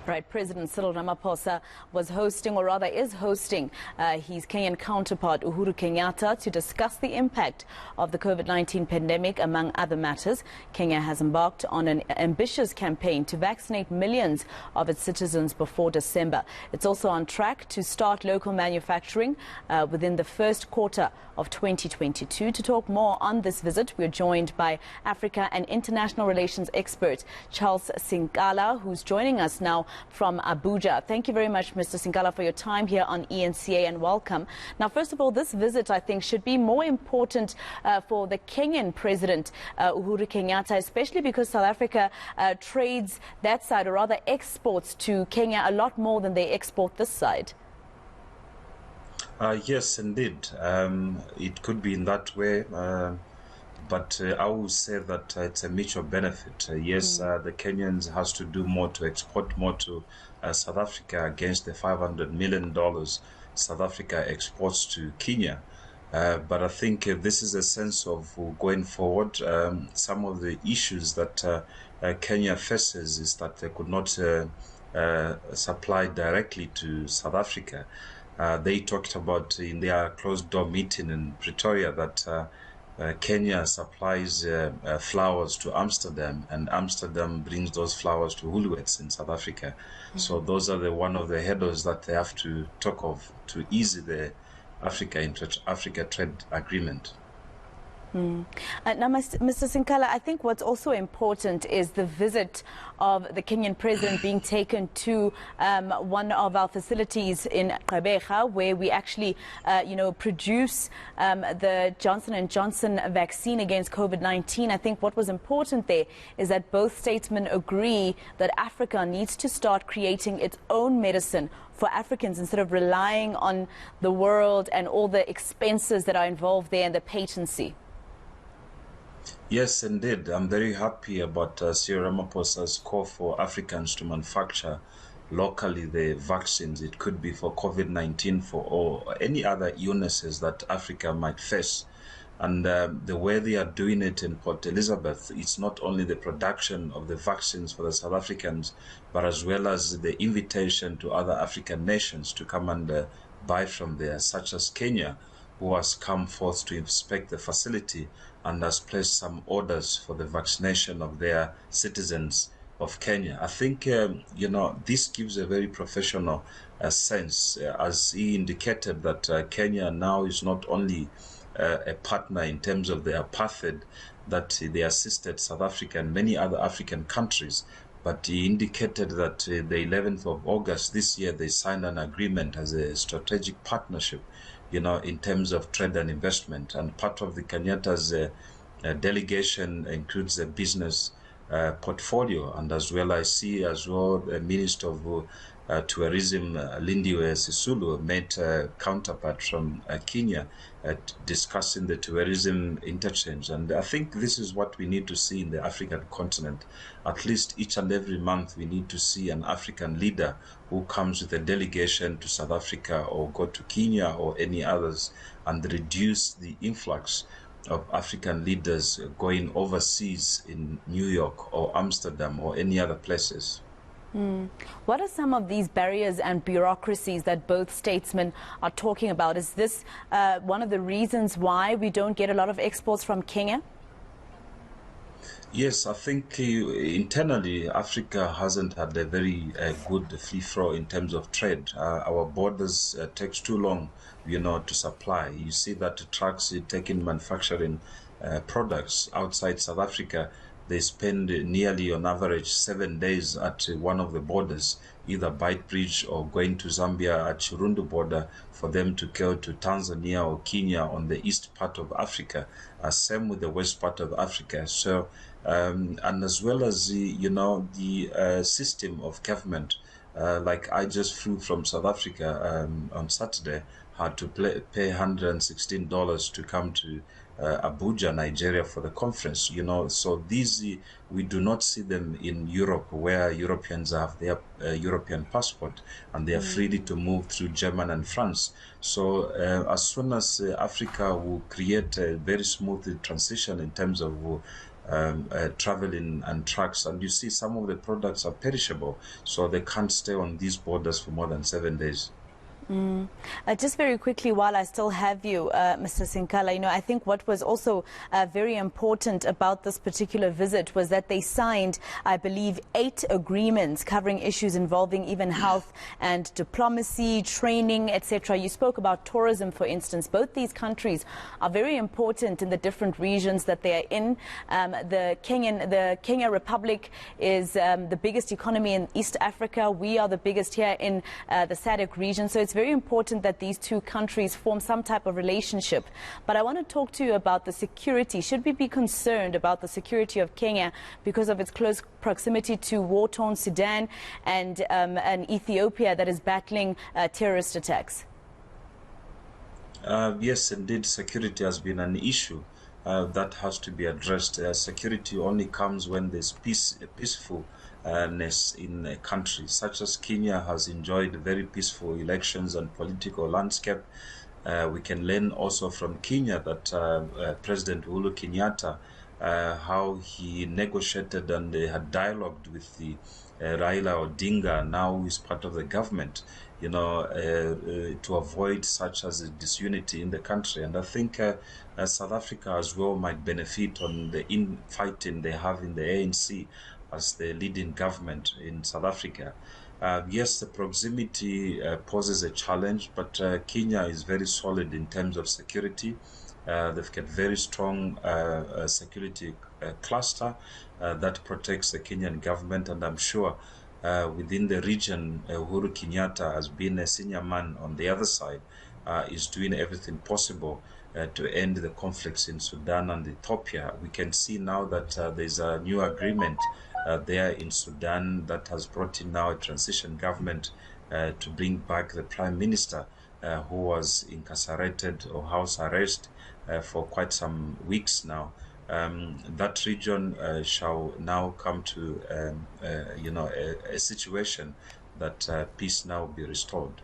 Right, President Cyril Ramaphosa was hosting, or rather is hosting, his Kenyan counterpart Uhuru Kenyatta to discuss the impact of the COVID-19 pandemic, among other matters. Kenya has embarked on an ambitious campaign to vaccinate millions of its citizens before December. It's also on track to start local manufacturing within the first quarter of 2022. To talk more on this visit, we're joined by Africa and international relations expert Charles Sinkala, who's joining us now from Abuja. Thank you very much, Mr. Sinkala, for your time here on ENCA, and welcome. Now, first of all, this visit, I think, should be more important for the Kenyan President, Uhuru Kenyatta, especially because South Africa trades that side, or rather exports to Kenya a lot more than they export this side. Yes, indeed. It could be in that way. But I will say that it's a mutual benefit. Yes, the Kenyans has to do more to export more to South Africa against the $500 million South Africa exports to Kenya. But I think this is a sense of going forward. Some of the issues that Kenya faces is that they could not supply directly to South Africa. They talked about in their closed-door meeting in Pretoria that Kenya supplies flowers to Amsterdam, and Amsterdam brings those flowers to Woolworths in South Africa. So those are one of the hurdles that they have to talk of to ease the Africa trade agreement. Now, Mr. Sinkala, I think what's also important is the visit of the Kenyan president being taken to one of our facilities in Gqeberha, where we actually, produce the Johnson & Johnson vaccine against COVID-19. I think what was important there is that both statesmen agree that Africa needs to start creating its own medicine for Africans instead of relying on the world and all the expenses that are involved there and the patency. Yes, indeed. I'm very happy about Cyril Ramaphosa's call for Africans to manufacture locally the vaccines. It could be for COVID-19 or any other illnesses that Africa might face. And the way they are doing it in Port Elizabeth, it's not only the production of the vaccines for the South Africans, but as well as the invitation to other African nations to come and buy from there, such as Kenya, who has come forth to inspect the facility and has placed some orders for the vaccination of their citizens of Kenya. I think, this gives a very professional sense, as he indicated that Kenya now is not only a partner in terms of the apartheid that they assisted South Africa and many other African countries, but he indicated that the 11th of August this year, they signed an agreement as a strategic partnership, in terms of trade and investment. And part of the Kenyatta's delegation includes a business portfolio. And as well, I see as well the Minister of Tourism, Lindiwe Sisulu, met a counterpart from Kenya discussing the tourism interchange. And I think this is what we need to see in the African continent. At least each and every month, we need to see an African leader who comes with a delegation to South Africa or go to Kenya or any others, and reduce the influx of African leaders going overseas in New York or Amsterdam or any other places. What are some of these barriers and bureaucracies that both statesmen are talking about? Is this one of the reasons why we don't get a lot of exports from Kenya? Yes, I think internally Africa hasn't had a very good free flow in terms of trade. Our borders takes too long, to supply. You see that trucks taking manufacturing products outside South Africa, they spend nearly on average 7 days at one of the borders, either Beitbridge or going to Zambia at Chirundu border for them to go to Tanzania or Kenya on the east part of Africa. Same with the west part of Africa. So, and as well as the system of government, like I just flew from South Africa on Saturday, had to pay $116 to come to Abuja, Nigeria for the conference, so these, we do not see them in Europe, where Europeans have their European passport and they are free to move through Germany and France. So as soon as Africa will create a very smooth transition in terms of traveling and trucks, and you see some of the products are perishable, so they can't stay on these borders for more than 7 days. Just very quickly, while I still have you, Mr. Sinkala, I think what was also very important about this particular visit was that they signed, I believe, 8 agreements covering issues involving even health and diplomacy, training, etc. You spoke about tourism, for instance. Both these countries are very important in the different regions that they are in. The Kenya Republic is the biggest economy in East Africa. We are the biggest here in the SADC region. So it's very important that these two countries form some type of relationship. But I want to talk to you about the security. Should we be concerned about the security of Kenya because of its close proximity to war-torn Sudan and Ethiopia that is battling terrorist attacks? Yes, indeed, security has been an issue that has to be addressed. Security only comes when there's peacefulness in a country, such as Kenya has enjoyed very peaceful elections and political landscape. We can learn also from Kenya that President Uhuru Kenyatta, how he negotiated and had dialogued with the Raila Odinga, now who is part of the government, to avoid such as a disunity in the country. And I think South Africa as well might benefit on the infighting they have in the ANC as the leading government in South Africa. Yes, the proximity poses a challenge, but Kenya is very solid in terms of security. They've got very strong security cluster that protects the Kenyan government, and I'm sure within the region, Uhuru Kenyatta has been a senior man on the other side, is doing everything possible to end the conflicts in Sudan and Ethiopia. We can see now that there's a new agreement there in Sudan that has brought in now a transition government to bring back the prime minister who was incarcerated or house arrest for quite some weeks now. That region shall now come to a situation that peace now be restored.